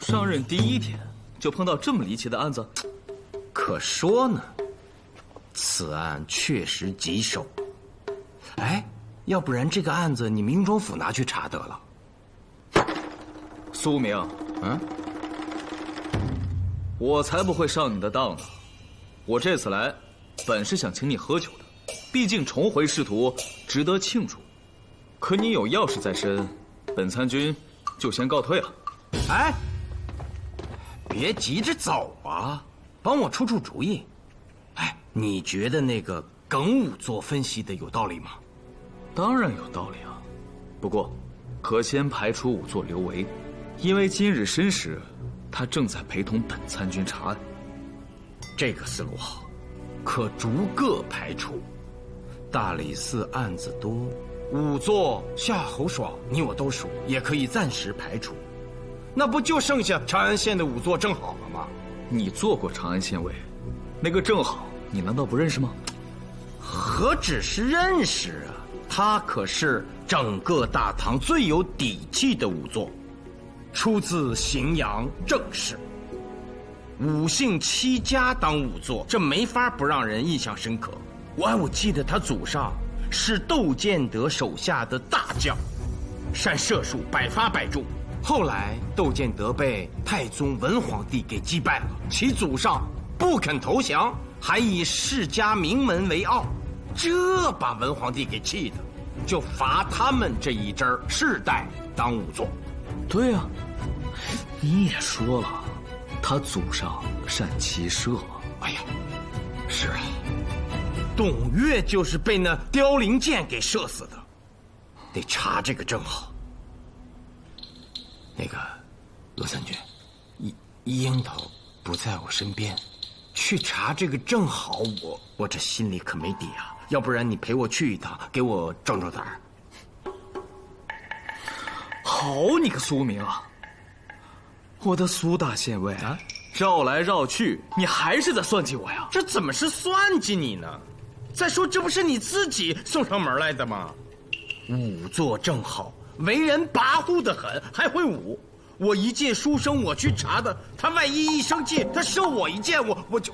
上任第1天就碰到这么离奇的案子？可说呢，此案确实棘手。哎，要不然这个案子你明州府拿去查得了。苏明，我才不会上你的当呢。我这次来，本是想请你喝酒的，毕竟重回仕途，值得庆祝。可你有要事在身，本参军就先告退了。哎，别急着走啊，帮我出出主意。哎，你觉得那个耿武作分析的有道理吗？当然有道理啊，不过可先排除仵作刘维，因为今日申时，他正在陪同本参军查案。这个思路好，可逐个排除。大理寺案子多，仵作夏侯爽你我都熟，也可以暂时排除。那不就剩下长安县的仵作正好了吗？你做过长安县尉，那个正好你难道不认识吗？何止是认识啊，他可是整个大唐最有底气的仵作，出自荥阳郑氏，5姓7家当仵作，这没法不让人印象深刻。我记得他祖上是窦建德手下的大将，善射术，百发百中。后来窦建德被太宗文皇帝给击败了，其祖上不肯投降，还以世家名门为傲，这把文皇帝给气的，就罚他们这一支世代当仵作。对啊，你也说了，他祖上善骑射。哎呀，是啊，董越就是被那凋零箭给射死的，得查这个正好。那个罗三军，樱桃不在我身边，去查这个正好，我这心里可没底啊。要不然你陪我去一趟，给我壮壮胆儿。好你个苏明啊！我的苏大县尉啊，绕来绕去，你还是在算计我呀？这怎么是算计你呢？再说这不是你自己送上门来的吗？仵作正好，为人跋扈得很，还会舞。我一介书生，我去查的，他万一一生气，他射我一箭，我就……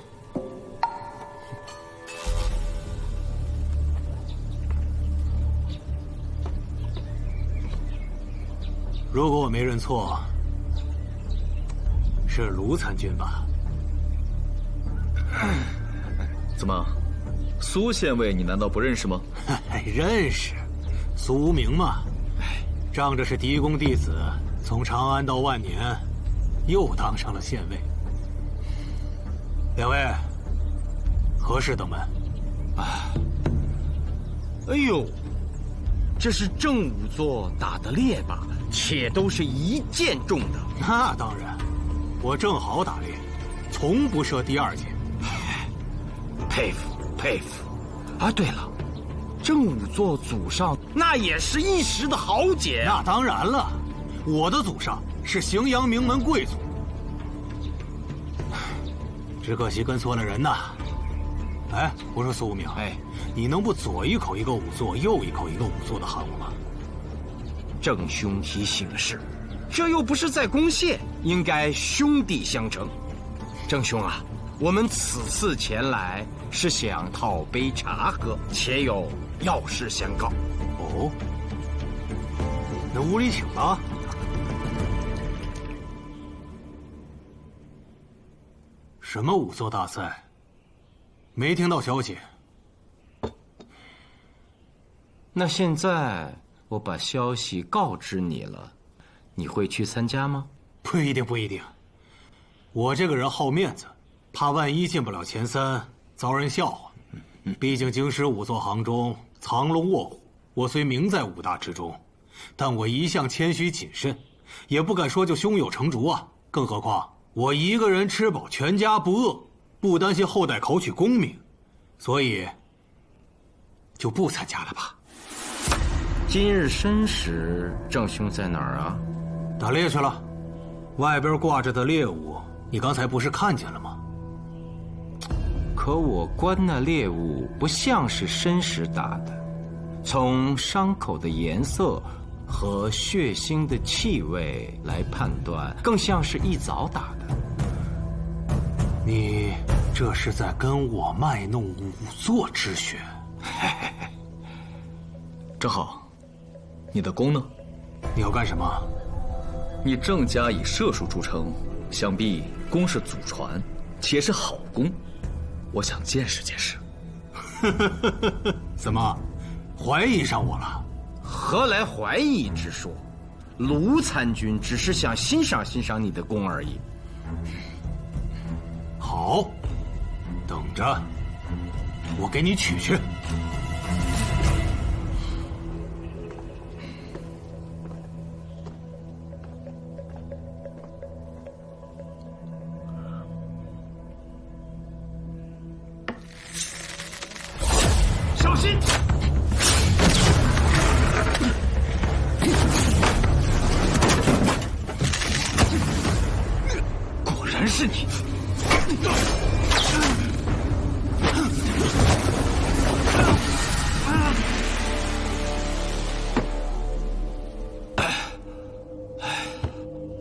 如果我没认错，是卢参军吧？怎么，苏县尉你难道不认识吗？认识，苏明嘛。仗着是嫡公弟子，从长安到万年，又当上了县尉。两位，何事登门？哎呦，这是正仵作打的猎吧？且都是一箭中的。那当然，我正好打猎，从不射第2箭。佩服佩服。啊，对了，正仵作祖上那也是一时的豪杰。那当然了，我的祖上是荥阳名门贵族，只可惜跟错了人呐。哎，我说苏无名，你能不左一口一个仵作，右一口一个仵作的喊我吗？郑兄提醒是，这又不是在攻陷，应该兄弟相称。郑兄啊，我们此次前来是想讨杯茶喝，且有要事相告。哦，那屋里请吧。什么仵作大赛？没听到消息。那现在我把消息告知你了，你会去参加吗？不一定，不一定。我这个人好面子，怕万一进不了前3，遭人笑话。毕竟京师仵作行中藏龙卧虎，我虽名在5大之中，但我一向谦虚谨慎，也不敢说就胸有成竹啊。更何况我一个人吃饱全家不饿，不担心后代考取功名，所以就不参加了吧。今日申时，郑兄在哪儿啊？打猎去了，外边挂着的猎物，你刚才不是看见了吗？可我观那猎物不像是申时打的，从伤口的颜色和血腥的气味来判断，更像是一早打的。你这是在跟我卖弄仵作之学？正好，你的弓呢？你要干什么？你郑家以射术著称，想必弓是祖传，且是好弓。我想见识见识。怎么，怀疑上我了？何来怀疑之说？卢参军只是想欣赏欣赏你的弓而已。好，等着，我给你取去。小心！果然是你！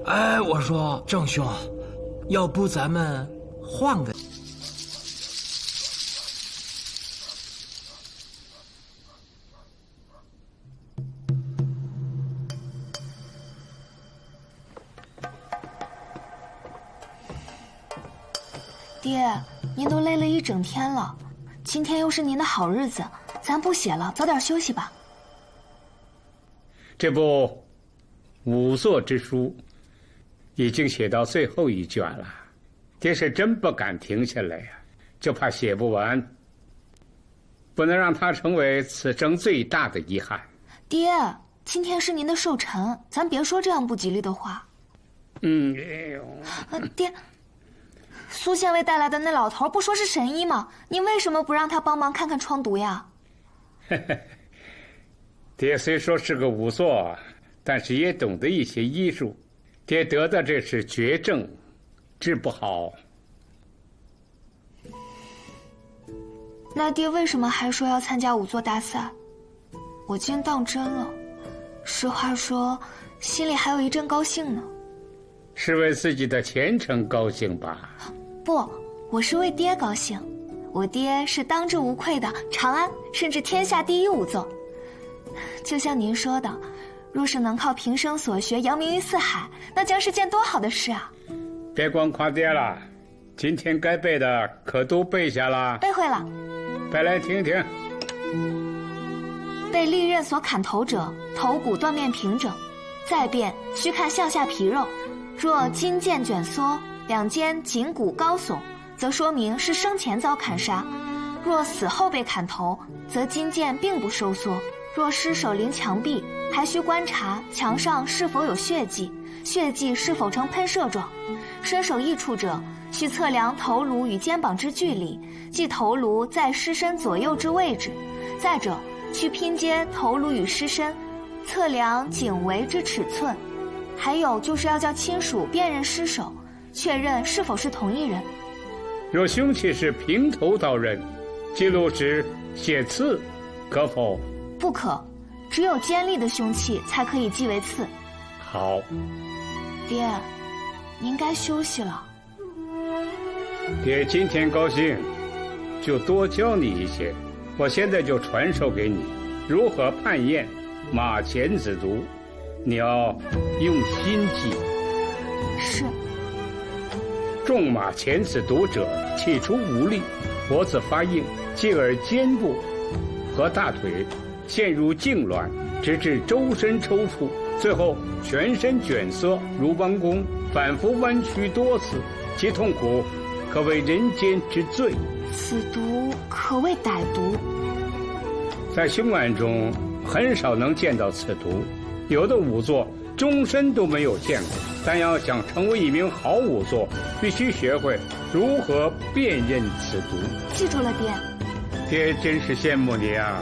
哎，我说郑兄，要不咱们换个？爹，您都累了一整天了，今天又是您的好日子，咱不写了，早点休息吧。这部仵作之书已经写到最后一卷了，爹是真不敢停下来呀，就怕写不完，不能让它成为此生最大的遗憾。爹，今天是您的寿辰，咱别说这样不吉利的话。爹，苏县尉带来的那老头不说是神医吗？您为什么不让他帮忙看看疮毒呀？爹虽说是个仵作，但是也懂得一些医术。爹得的这是绝症，治不好。那爹为什么还说要参加仵作大赛？我竟当真了。实话说，心里还有一阵高兴呢。是为自己的前程高兴吧？不，我是为爹高兴。我爹是当之无愧的长安甚至天下第一仵作。就像您说的，若是能靠平生所学扬名于四海，那将是件多好的事啊！别光夸爹了，今天该背的可都背下了。背会了。背来听听。被利刃所砍头者，头骨断面平整，再变须看项下皮肉。若筋腱卷缩，两肩颈骨高耸，则说明是生前遭砍杀；若死后被砍头，则筋腱并不收缩。若尸首临墙壁，还需观察墙上是否有血迹，血迹是否呈喷射状。身首异处者，需测量头颅与肩膀之距离，即头颅在尸身左右之位置。再者，需拼接头颅与尸身，测量颈围之尺寸。还有就是要叫亲属辨认尸首，确认是否是同一人。若凶器是平头刀刃，记录时写刺，可否？不可，只有尖利的凶器才可以记为刺。好。爹，您该休息了。爹今天高兴，就多教你一些。我现在就传授给你如何判验马前子毒，你要用心记。是。中马前子毒者，起初无力，脖子发硬，继而肩部和大腿陷入痉挛，直至周身抽搐，最后全身卷缩如弯弓，反复弯曲多次，其痛苦可谓人间之最。此毒可谓歹毒。在凶案中很少能见到此毒，有的仵作终身都没有见过。但要想成为一名好仵作，必须学会如何辨认此毒。记住了，爹。爹真是羡慕你啊！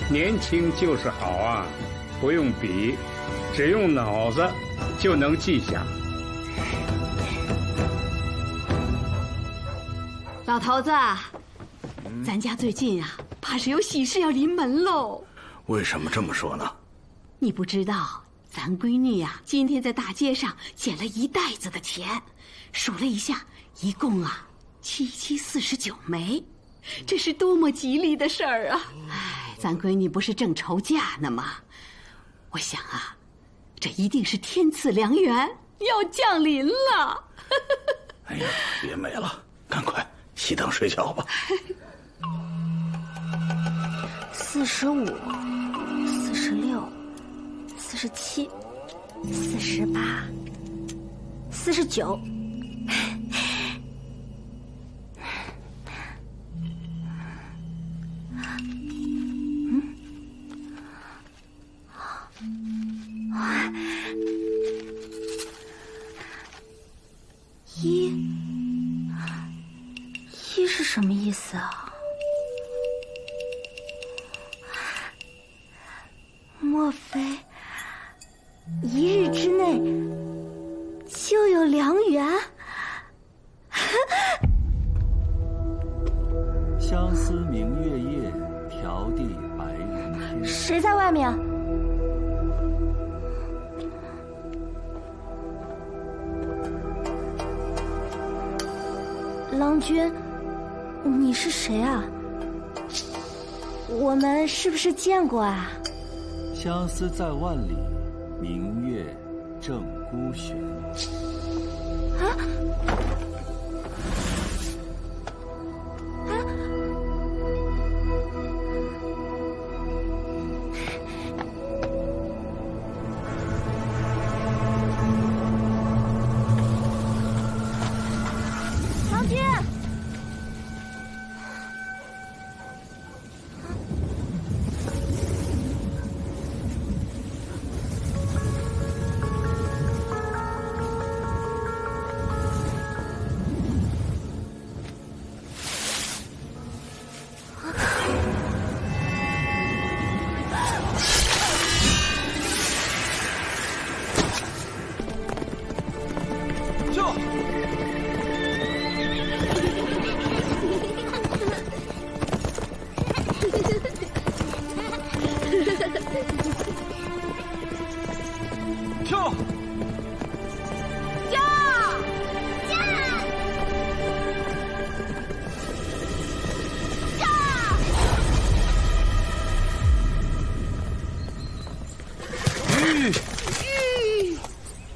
年轻就是好啊，不用笔，只用脑子就能记下。老头子，咱家最近啊，怕是有喜事要临门喽。为什么这么说呢？你不知道，咱闺女呀，今天在大街上捡了一袋子的钱，数了一下，一共7749枚，这是多么吉利的事儿啊！哎，咱闺女不是正愁嫁呢吗？我想啊，这一定是天赐良缘，要降临了。哎呀，别美了，赶快熄灯睡觉吧。45、46、47、48、49。一是什么意思啊？莫非一日之内就有良缘？相思明月夜，迢递白云天。谁在外面？郎君，你是谁啊？我们是不是见过啊？相思在万里，明月正孤悬。啊！郎君。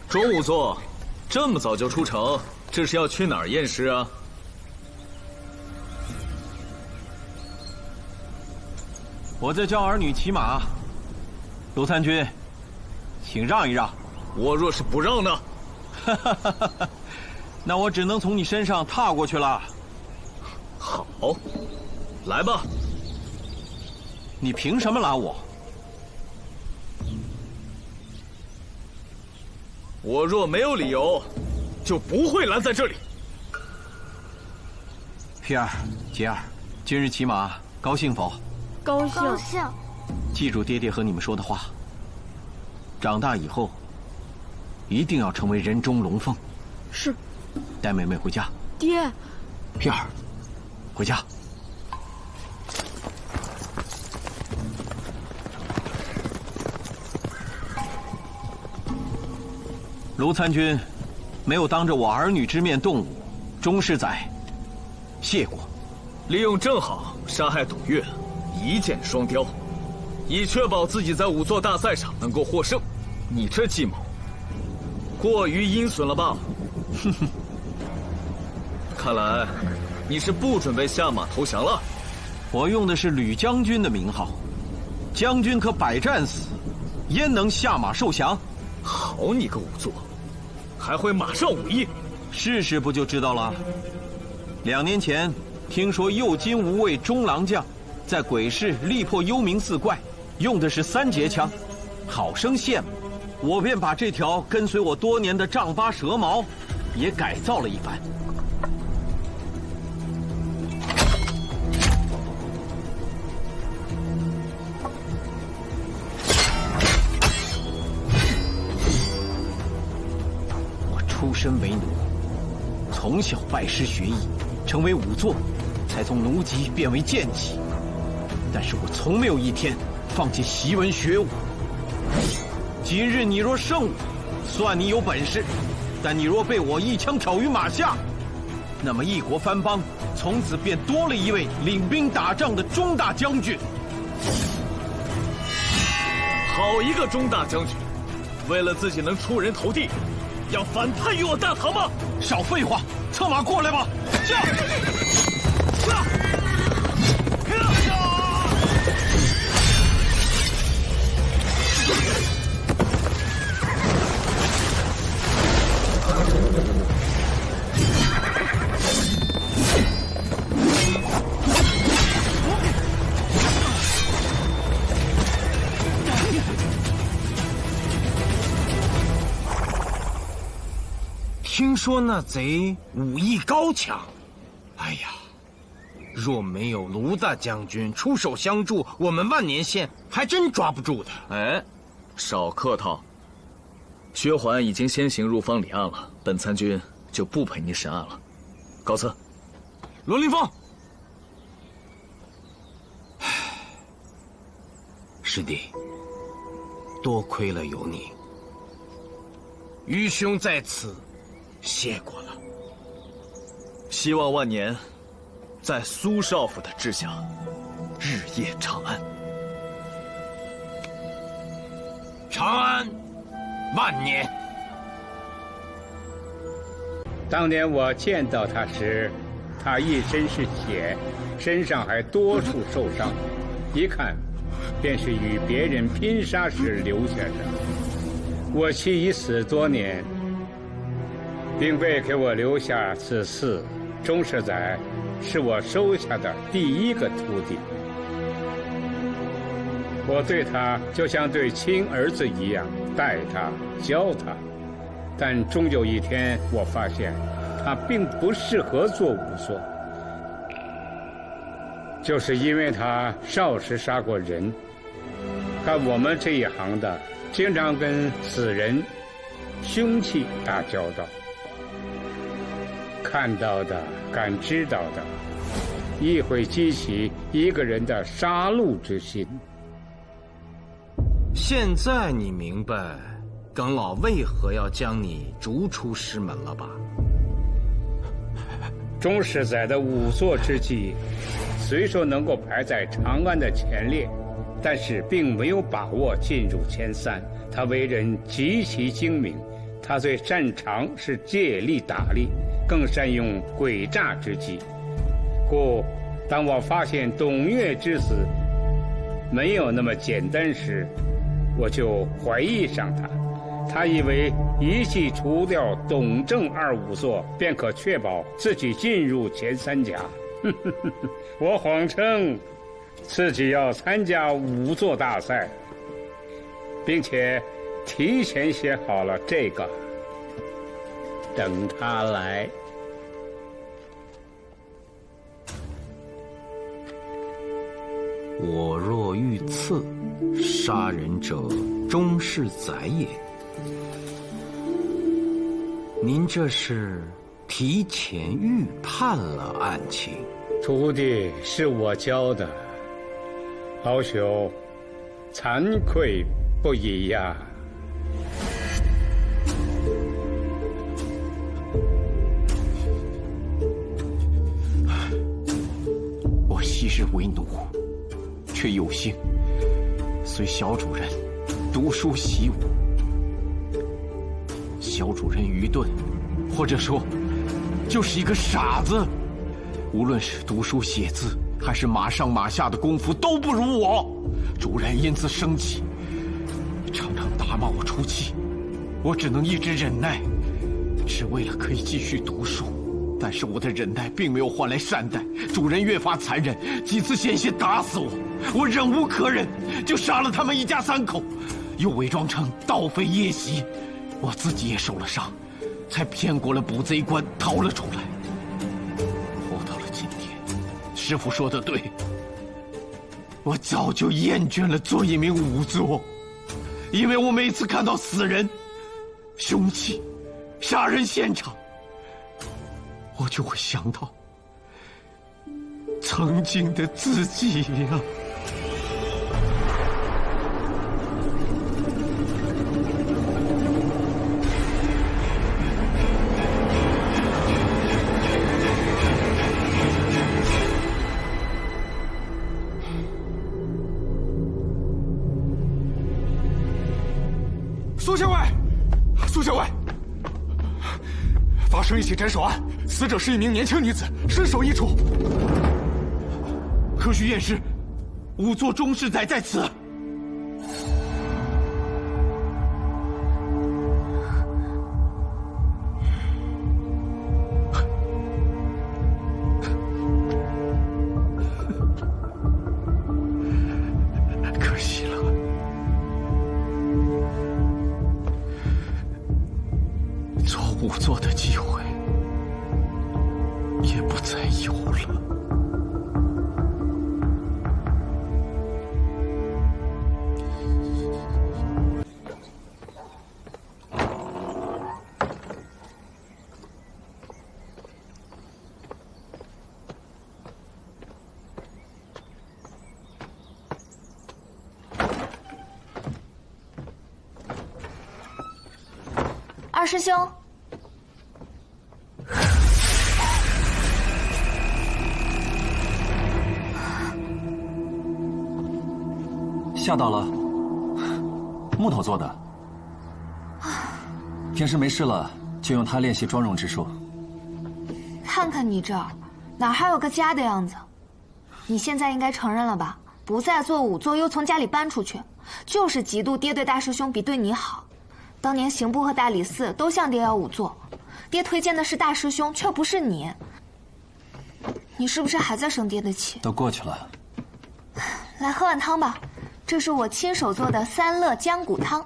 钟仵作，这么早就出城，这是要去哪儿验尸啊？我在教儿女骑马。卢参军，请让一让。我若是不让呢？那我只能从你身上踏过去了。好，来吧。你凭什么拦我？我若没有理由，就不会拦在这里。皮儿、杰儿，今日骑马高兴否？高兴。记住爹爹和你们说的话。长大以后，一定要成为人中龙凤。是。带妹妹回家。爹。皮儿，回家。卢参军没有当着我儿女之面动武，钟世载谢过。利用正好杀害董月，一箭双雕，以确保自己在仵作大赛上能够获胜。你这计谋过于阴损了吧？哼哼，看来你是不准备下马投降了。我用的是吕将军的名号，将军可百战死，焉能下马受降？好你个仵作，还会马上武艺？试试不就知道了。2年前，听说右金吾卫中郎将在鬼市力破幽冥四怪，用的是3节枪，好生羡慕。我便把这条跟随我多年的丈八蛇矛也改造了一番。出身为奴，从小拜师学艺，成为仵作，才从奴籍变为贱籍。但是我从没有一天放弃习文学武。今日你若胜我，算你有本事；但你若被我一枪挑于马下，那么一国藩邦从此便多了一位领兵打仗的钟大将军。好一个钟大将军，为了自己能出人头地，要反叛于我大唐吗？少废话，策马过来吧！驾！听说那贼武艺高强，哎呀，若没有卢大将军出手相助，我们万年县还真抓不住他。哎，少客套。薛环已经先行入方立案了，本参军就不陪你审案了。告辞。罗凌风，师弟，多亏了有你，愚兄在此谢过了。希望万年在苏少府的治下日夜长安。长安万年。当年我见到他时，他一身是血，身上还多处受伤，一看便是与别人拼杀时留下的。我妻已死多年，并未给我留下子嗣。钟世载是我收下的第一个徒弟，我对他就像对亲儿子一样待他教他，但终有一天我发现他并不适合做仵作，就是因为他少时杀过人。干我们这一行的经常跟死人凶器打交道，看到的感知到的亦会激起一个人的杀戮之心。现在你明白耿老为何要将你逐出师门了吧？钟世载的仵作之技虽说能够排在长安的前列，但是并没有把握进入前三。他为人极其精明，他最擅长是借力打力，更善用诡诈之计。故当我发现董岳之死没有那么简单时，我就怀疑上他。他以为一气除掉董郑二仵作，便可确保自己进入前三甲。我谎称自己要参加仵作大赛，并且提前写好了这个，等他来。我若遇刺，杀人者钟世载也。您这是提前预判了案情。徒弟是我教的，老朽惭愧不已呀。我昔日为奴，却有幸随小主人读书习武。小主人愚钝，或者说就是一个傻子，无论是读书写字还是马上马下的功夫都不如我。主人因此生气，常常打骂我出气，我只能一直忍耐，只为了可以继续读书。但是我的忍耐并没有换来善待，主人越发残忍，几次险些打死我，我忍无可忍，就杀了他们一家3口，又伪装成盗匪夜袭，我自己也受了伤，才骗过了捕贼官，逃了出来。活到了今天，师父说的对，我早就厌倦了做一名仵作，因为我每次看到死人、凶器、杀人现场，我就会想到曾经的自己呀。苏校尉，苏校尉，发生一起斩首案，死者是一名年轻女子，身首异处。科举验尸，仵作钟世载在此。可惜了，做仵作的机会也不再有了。二师兄，吓到了，木头做的。平时没事了就用它练习妆容之术。看看你这儿，哪还有个家的样子？你现在应该承认了吧？不再做仵作，又从家里搬出去，就是嫉妒爹对大师兄比对你好。当年刑部和大理寺都向爹要仵作，爹推荐的是大师兄，却不是你。你是不是还在生爹的气？都过去了。来喝碗汤吧，这是我亲手做的三乐姜骨汤。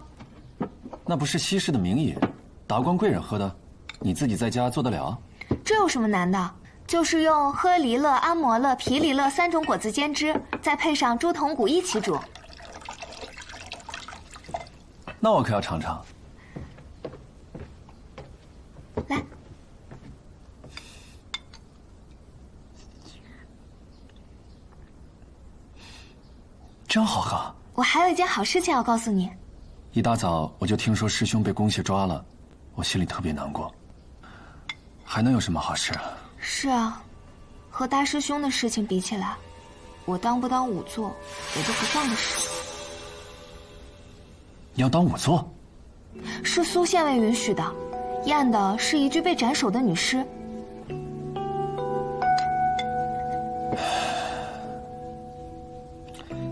那不是西式的名饮，达官贵人喝的，你自己在家做得了？这有什么难的？就是用喝梨乐、阿摩乐、皮梨乐3种果子煎汁，再配上猪筒骨一起煮。那我可要尝尝。来，真好喝。我还有一件好事情要告诉你。一大早我就听说师兄被宫协抓了，我心里特别难过。还能有什么好事啊？是啊，和大师兄的事情比起来，我当不当仵作，我都不算个事。你要当仵作？是苏县尉允许的，验的是一具被斩首的女尸。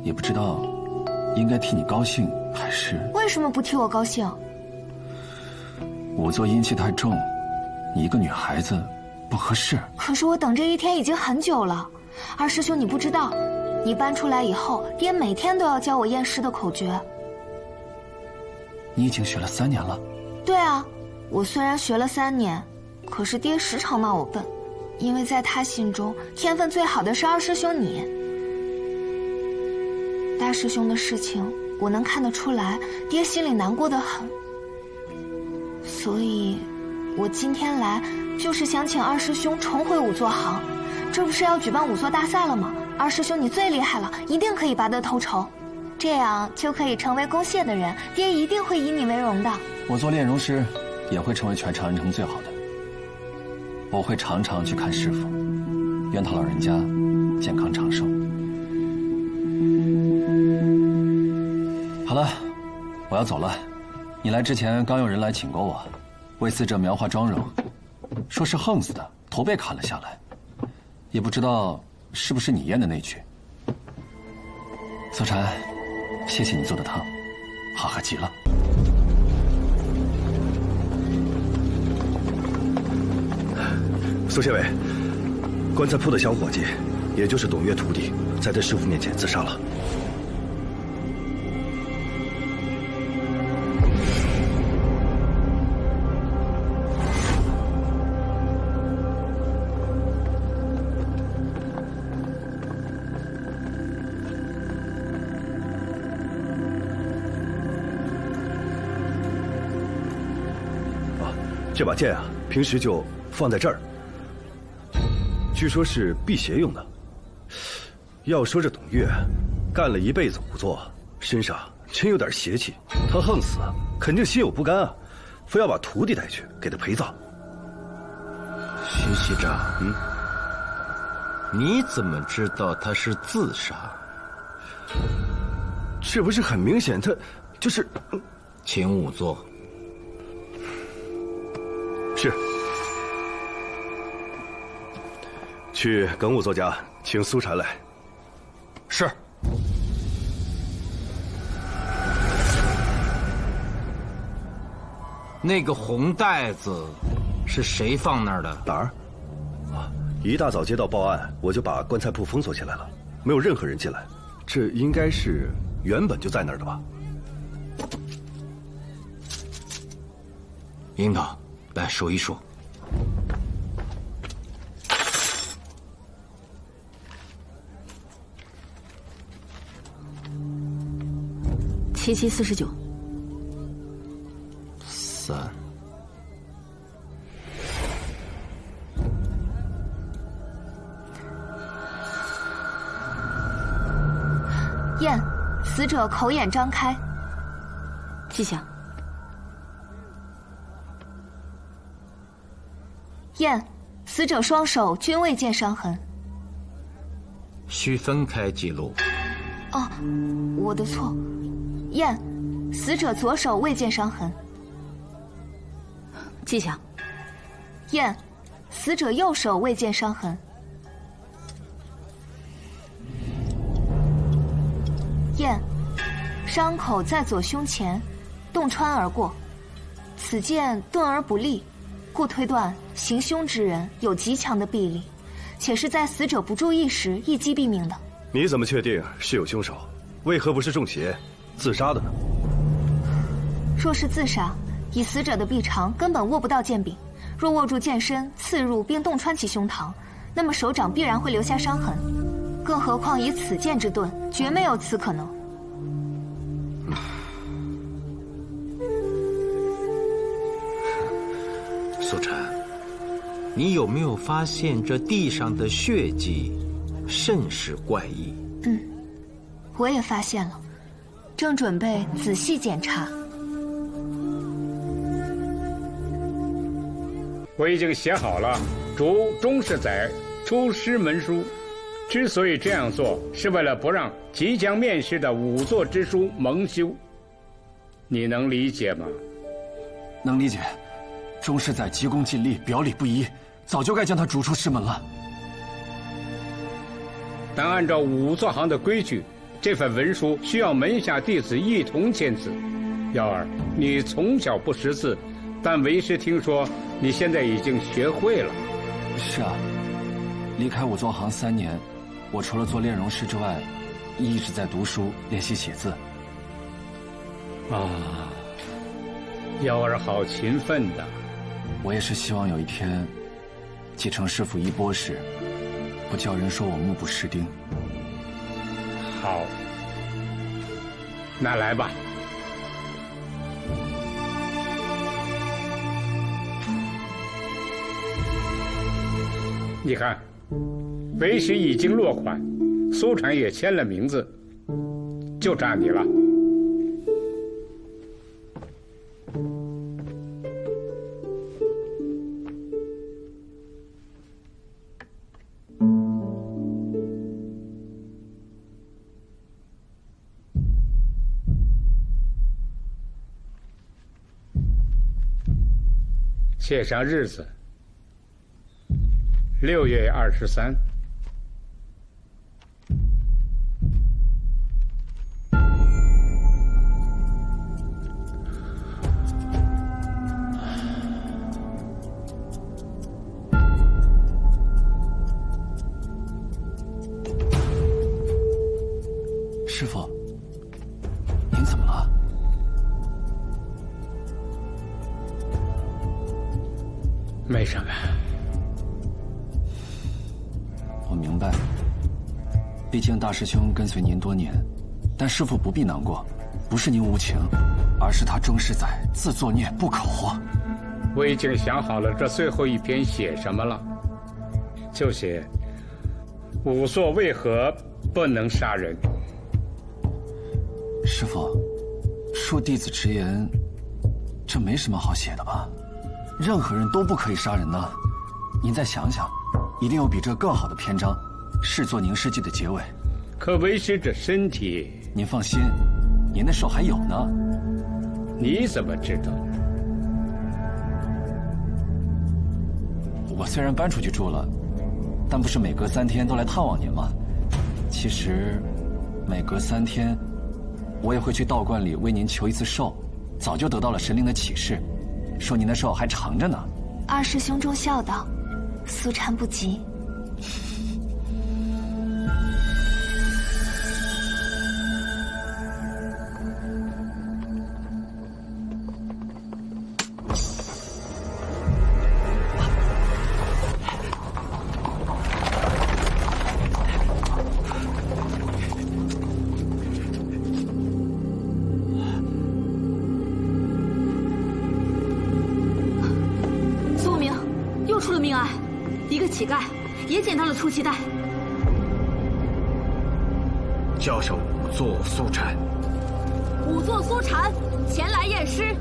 也不知道应该替你高兴还是……为什么不替我高兴？仵作阴气太重，你一个女孩子不合适。可是我等这一天已经很久了，二师兄你不知道，你搬出来以后，爹每天都要教我验尸的口诀。你已经学了3年了？对啊，我虽然学了3年，可是爹时常骂我笨，因为在他心中，天分最好的是二师兄你。大师兄的事情，我能看得出来，爹心里难过得很。所以，我今天来就是想请二师兄重回仵作行。这不是要举办仵作大赛了吗？二师兄你最厉害了，一定可以拔得头筹。这样就可以成为宫谢的人，爹一定会以你为荣的。我做炼容师，也会成为全长安城最好的。我会常常去看师傅，愿他老人家健康长寿。好了，我要走了。你来之前刚有人来请过我，为死者描画妆容，说是横死的，头被砍了下来，也不知道是不是你验的那具。苏禅，谢谢你做的汤，好喝极了。苏县尉，棺材铺的小伙计，也就是董月徒弟，在他师傅面前自杀了。这把剑啊，平时就放在这儿。据说是辟邪用的。要说这董月，干了一辈子仵作，身上真有点邪气。他横死，肯定心有不甘啊，非要把徒弟带去给他陪葬。荀锡章，你怎么知道他是自杀？这不是很明显，他就是请仵作。是。去耿仵作家，请苏禅来。是。那个红袋子是谁放那儿的？哪儿？啊，一大早接到报案，我就把棺材铺封锁起来了，没有任何人进来。这应该是原本就在那儿的吧？樱桃，来数一数。7749。3。验，死者口眼张开。记下。验，死者双手均未见伤痕。需分开记录。哦，我的错。验，死者左手未见伤痕。记下。验，死者右手未见伤痕。验，伤口在左胸前，洞穿而过，此剑钝而不利，故推断行凶之人有极强的臂力，且是在死者不注意时一击毙命的。你怎么确定是有凶手？为何不是中邪、自杀的呢？若是自杀，以死者的臂长，根本握不到剑柄；若握住剑身，刺入并洞穿其胸膛，那么手掌必然会留下伤痕。更何况以此剑之钝，绝没有此可能。苏禅，你有没有发现这地上的血迹甚是怪异？我也发现了，正准备仔细检查。我已经写好了逐钟世载出师门书。之所以这样做，是为了不让即将面世的仵作之书蒙羞。你能理解吗？能理解。钟世载急功近利，表里不一，早就该将他逐出师门了。但按照仵作行的规矩，这份文书需要门下弟子一同签字。幺儿，你从小不识字，但为师听说你现在已经学会了。是啊，离开仵作行3年，我除了做炼容师之外，一直在读书练习写字。啊，幺儿好勤奋的。我也是希望有一天，继承师傅衣钵时，不叫人说我目不识丁。好，那来吧。你看，为师已经落款，苏禅也签了名字，就差你了。写上日子，6月23。师傅，您怎么了？没什么。我明白，毕竟大师兄跟随您多年，但师傅不必难过，不是您无情，而是他钟世载自作孽不可活。我已经想好了这最后一篇写什么了，就写仵作为何不能杀人。师傅，恕弟子直言，这没什么好写的吧？任何人都不可以杀人呢。您再想想，一定有比这更好的篇章，视作凝尸记的结尾。可为师这身体……您放心，您的手还有呢。你怎么知道？我虽然搬出去住了，但不是每隔3天都来探望您吗？其实，每隔3天，我也会去道观里为您求一次寿，早就得到了神灵的启示，说您的寿还长着呢。二师兄中孝道，苏禅不急。乞丐也捡到了出气袋。叫上仵作苏禅。仵作苏禅前来验尸，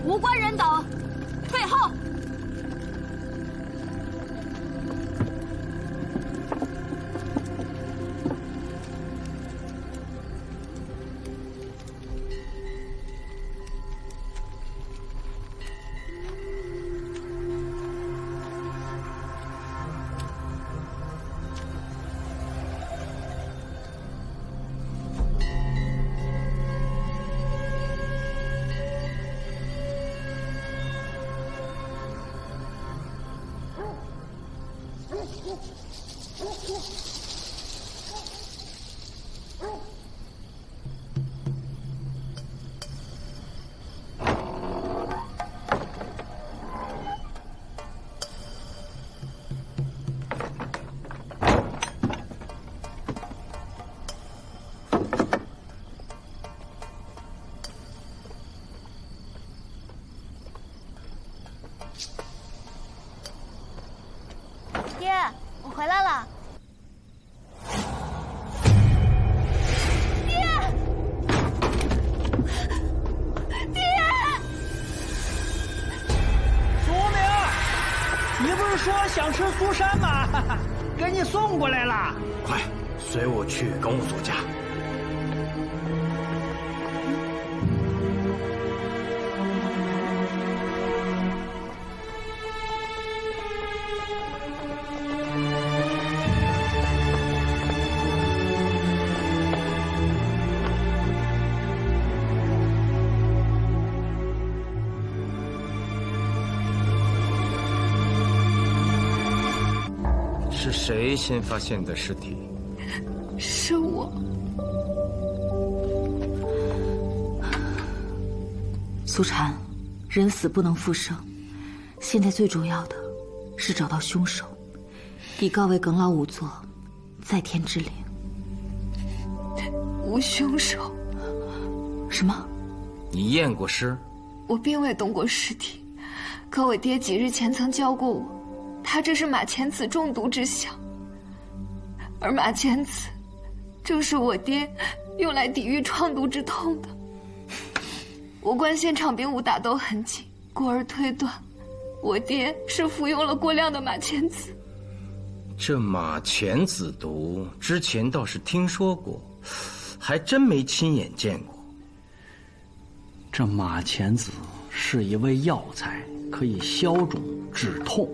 无关人等退后。爹，我回来了。爹，爹！苏明，你不是说想吃苏山吗？给你送过来了。快，随我去跟我祖家。是谁先发现的尸体？是我。苏禅，人死不能复生，现在最重要的是找到凶手，以告慰耿老仵作在天之灵。无凶手？什么？你验过尸？我并未动过尸体，可我爹几日前曾教过我，他这是马钱子中毒之象，而马钱子正是我爹用来抵御创毒之痛的。我观现场并无打斗痕迹，故而推断，我爹是服用了过量的马钱子。这马钱子毒之前倒是听说过，还真没亲眼见过。这马钱子是一味药材，可以消肿止痛，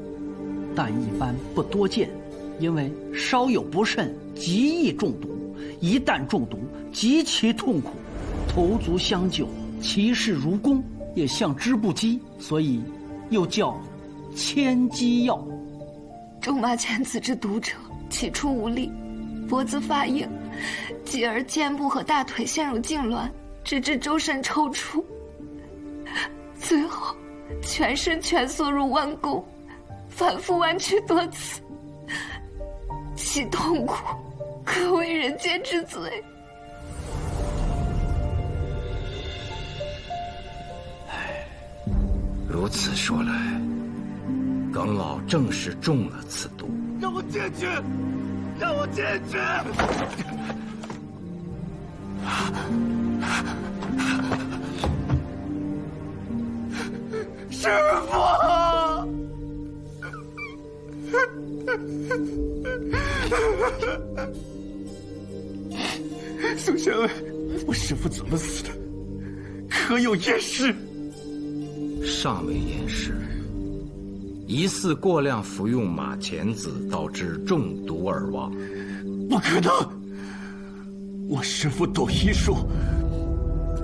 但一般不多见，因为稍有不慎极易中毒，一旦中毒极其痛苦，头足相救，其势如弓，也像织布机，所以又叫千机药。中马钱子之毒者，起初无力，脖子发硬，继而肩部和大腿陷入痉挛，直至周身抽搐，最后全身蜷缩入弯弓，反复弯曲多次，其痛苦可谓人间之最。如此说来，耿老正是中了此毒。让我进去！让我进去！师父！苏员外，我师父怎么死的？可有验尸？尚未验尸，疑似过量服用马钱子导致中毒而亡。不可能！我师父懂医术，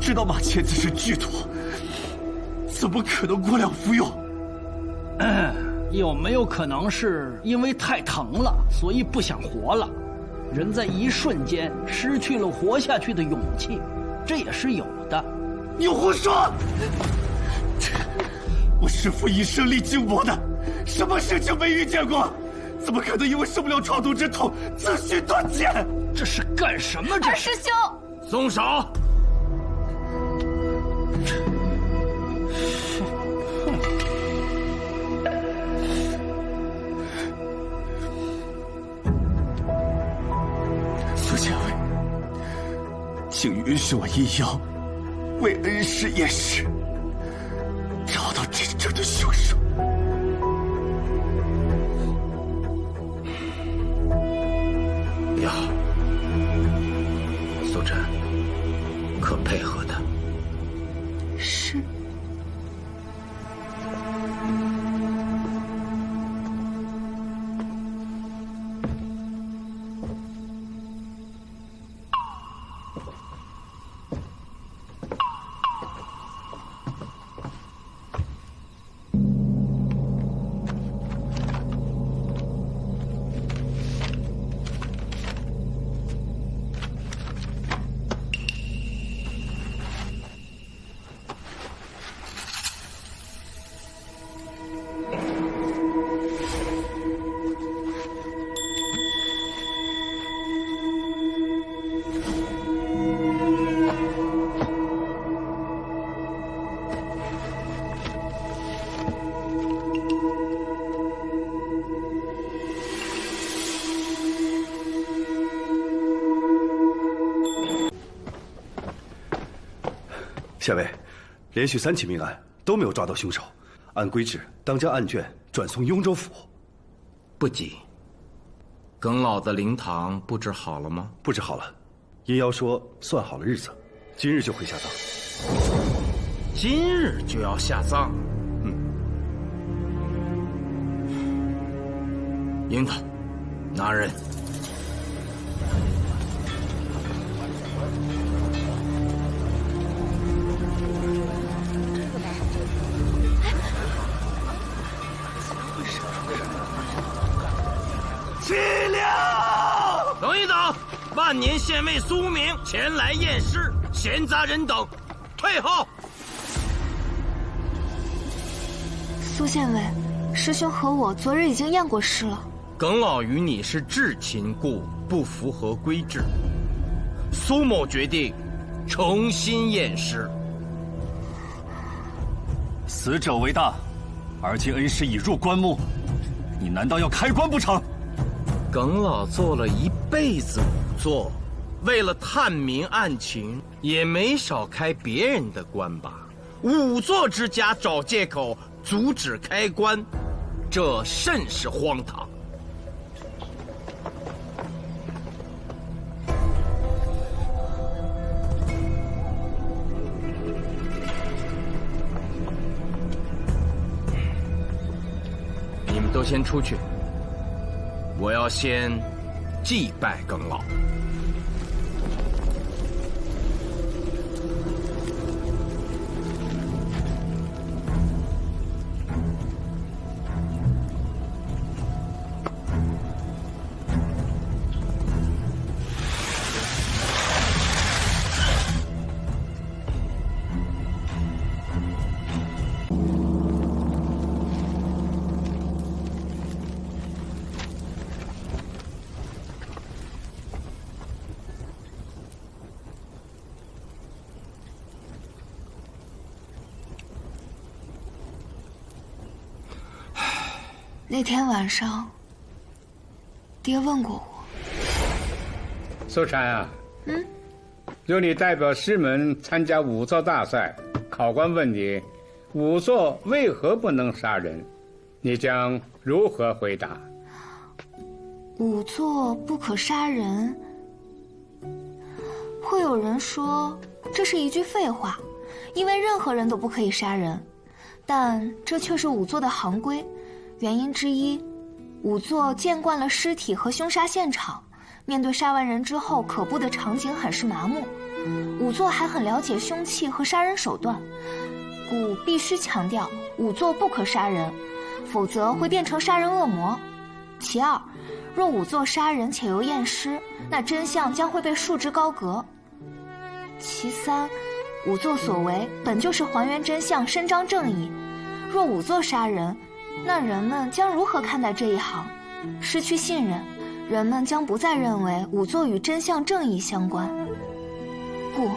知道马钱子是剧毒，怎么可能过量服用？有没有可能是因为太疼了，所以不想活了？人在一瞬间失去了活下去的勇气，这也是有的。你胡说！我师父一生历经磨难，什么事情没遇见过？怎么可能因为受不了超度之痛自寻短见？这是干什么？二师兄，松手！苏县尉，请允许我阴阳为恩师验尸，找到真正的凶手。要，苏晨，可配合他。是。县尉，连续3起命案都没有抓到凶手，按规制当将案卷转送雍州府。不急。耿老的灵堂布置好了吗？布置好了，阴妖说算好了日子，今日就会下葬。今日就要下葬？樱桃，拿人。齐了！等一等，万年县尉苏明前来验尸，闲杂人等退后。苏县尉，师兄和我昨日已经验过尸了。耿老与你是至亲故，不符合规制。苏某决定重新验尸。死者为大，而今恩师已入棺木，你难道要开棺不成？耿老做了一辈子仵作，为了探明案情，也没少开别人的棺吧？仵作之家找借口阻止开棺，这甚是荒唐。你们都先出去。我要先祭拜耿老。那天晚上，爹问过我。苏禅啊，由你代表师门参加仵作大赛，考官问你，仵作为何不能杀人？你将如何回答？仵作不可杀人，会有人说这是一句废话，因为任何人都不可以杀人，但这却是仵作的行规。原因之一，仵作见惯了尸体和凶杀现场，面对杀完人之后可怖的场景很是麻木。仵作还很了解凶器和杀人手段，故必须强调仵作不可杀人，否则会变成杀人恶魔。其二，若仵作杀人且又验尸，那真相将会被束之高阁。其三，仵作所为本就是还原真相、伸张正义，若仵作杀人，那人们将如何看待这一行？失去信任，人们将不再认为仵作与真相正义相关。故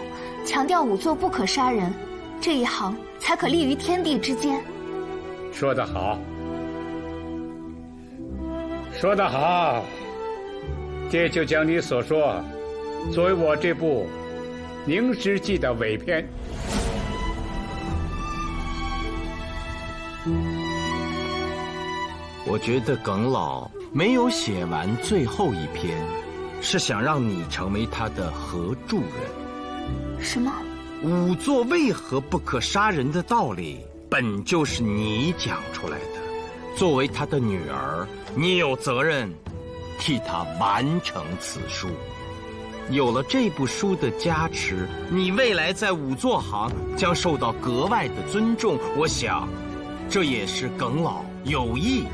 强调仵作不可杀人，这一行才可立于天地之间。说得好，说得好，这就将你所说作为我这部《凝尸记》的尾篇。我觉得耿老没有写完最后一篇，是想让你成为他的合著人。什么？仵作为何不可杀人的道理，本就是你讲出来的。作为他的女儿，你有责任替他完成此书。有了这部书的加持，你未来在仵作行将受到格外的尊重。我想，这也是耿老有意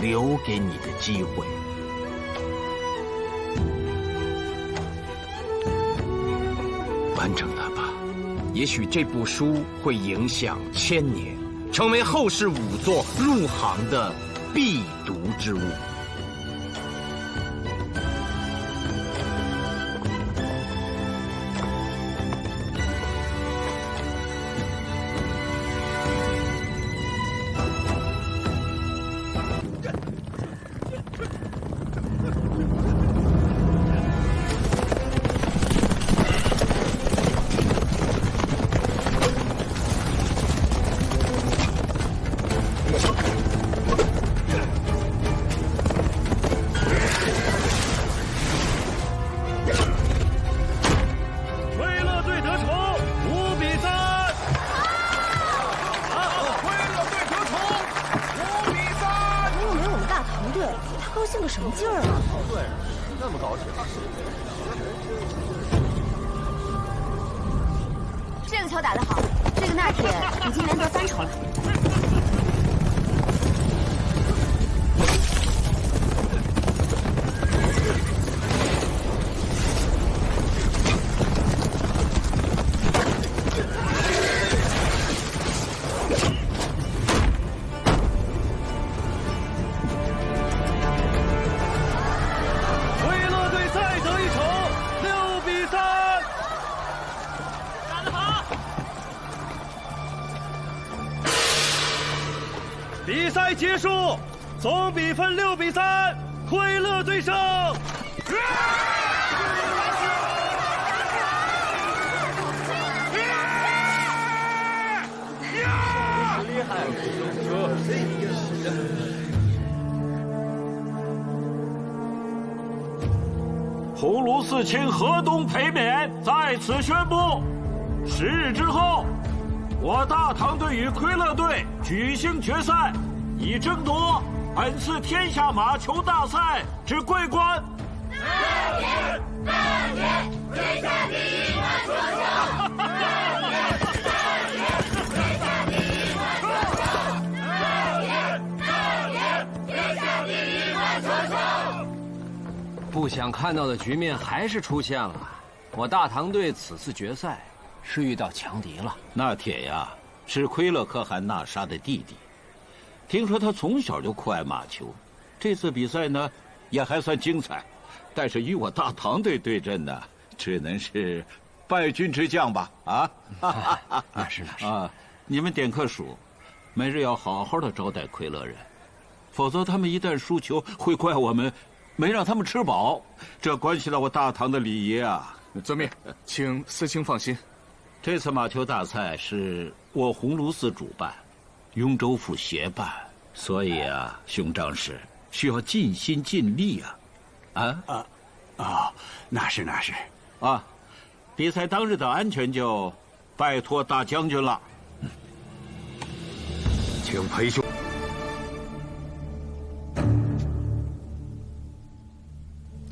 留给你的机会。完成它吧，也许这部书会影响1000年，成为后世仵作入行的必读之物。这个球打得好，这个纳铁已经连得3球了。比赛结束，总比分6比3，奎勒队胜。厉害！鸿胪寺卿河东裴冕在此宣布，10日之后，我大唐队与奎勒队举行决赛，以争夺本次天下马球大赛之桂冠。大年，天下第一马球手！大年，天下第一马球手！大年，天下第一马球手！不想看到的局面还是出现了，我大唐队此次决赛是遇到强敌了。那铁呀，是奎勒可汗纳沙的弟弟，听说他从小就酷爱马球，这次比赛呢也还算精彩，但是与我大唐队对阵呢，只能是败军之将吧？啊，那是啊，你们点克属，每日要好好的招待奎勒人，否则他们一旦输球，会怪我们没让他们吃饱，这关系到我大唐的礼仪啊。遵命，请司卿放心。这次马球大赛是我鸿胪寺主办，雍州府协办，所以啊，熊张氏需要尽心尽力啊！那是啊！比赛当日的安全就拜托大将军了。请裴兄。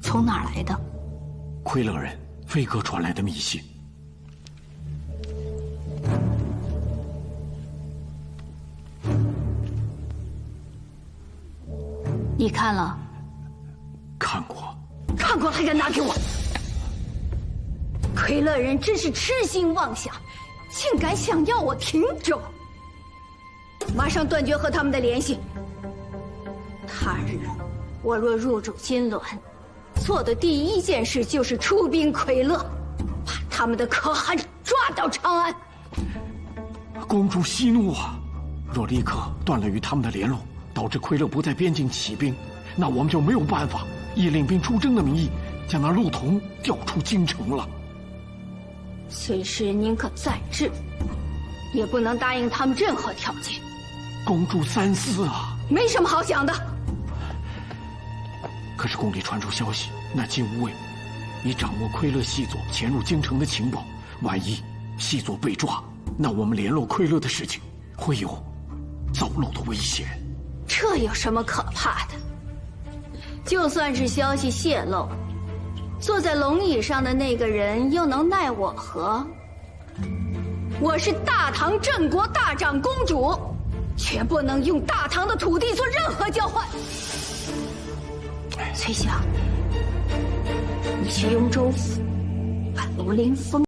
从哪儿来的？奎勒人飞鸽传来的密信。你看了？看过。看过还敢拿给我？奎勒人真是痴心妄想，竟敢想要我停州！马上断绝和他们的联系。他日我若入主金銮，做的第一件事就是出兵奎勒，把他们的可汗抓到长安。公主息怒啊！若立刻断了与他们的联络，导致奎勒不在边境起兵，那我们就没有办法以领兵出征的名义将那陆童调出京城了。随时宁可再战，也不能答应他们任何条件。公主三思啊！没什么好想的。可是宫里传出消息，那金吾卫已掌握奎勒细作潜入京城的情报，万一细作被抓，那我们联络奎勒的事情会有走漏的危险。这有什么可怕的？就算是消息泄露，坐在龙椅上的那个人又能奈我何？我是大唐镇国大长公主，绝不能用大唐的土地做任何交换。崔相，你去雍州府把庐陵封